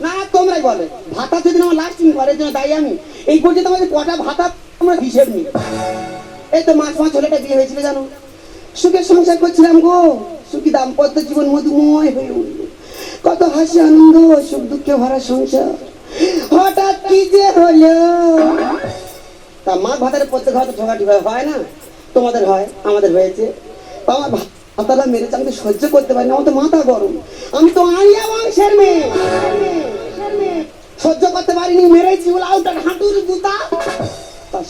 না তোমরাই বলে ভাতা যদি আমার লাস্টিং করে জন্য তাই আমি এই পর্যন্ত আমাদের কটা ভাতা তোমরা হিসেব নি। এই তো মাস ছেলেটা বিয়ে হয়েছিল জানো, সুখের সংসার করছিলাম গো, সুখী দাম্পত্য জীবন মধুময় হয়ে উঠল, কত হাসি আনন্দ সুখ দুঃখে ভরা সংসার। হঠাৎ কি যে হলো, তা মা ভাতারে প্রত্যেক হয়তো ঠোকাটি হয় না, তোমাদের হয় আমাদের হয়েছে। আমার ভাতাটা মেরেছে, আমি তো সহ্য করতে পারি না, আমার তো মাথা গরম, আমি তো আরিয়া বংশের মেয়ে, সহ্য করতে পারিনি, মেরেছি বলে আউটার হাঁটুর গুতা।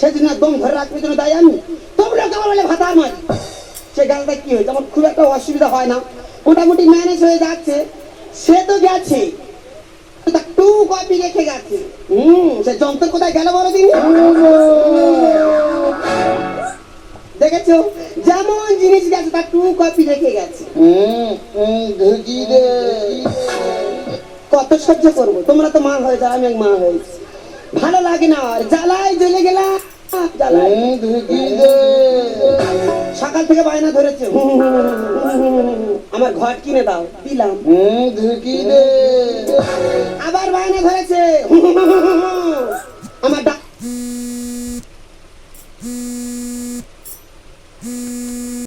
সেদিন দম ধরে রাখবে জন্য তাই আমি তোমরা কেমন বলে ভাতার মারি। সে গালটা কি হয়েছে, আমার খুব একটা অসুবিধা হয় না, মোটামুটি ম্যানেজ হয়ে যাচ্ছে। সে তো গেছে, টু কপি রেখে গেছে। সে যন্ত্র কোথায় গেল বলো দিন, দেখেছো যেমন জিনিস গেছে তার টু কপি রেখে গেছে। কত সহ্য করবো, তোমরা তো মা হয়ে যাও, আমি এক মা হয়েছি, ভালো লাগে না আর জ্বালায় জ্বলে গেলাম। সকাল থেকে বায়না ধরেছে আমার ঘর কিনে দাও, দিলাম। আবার বায়না ধরেছে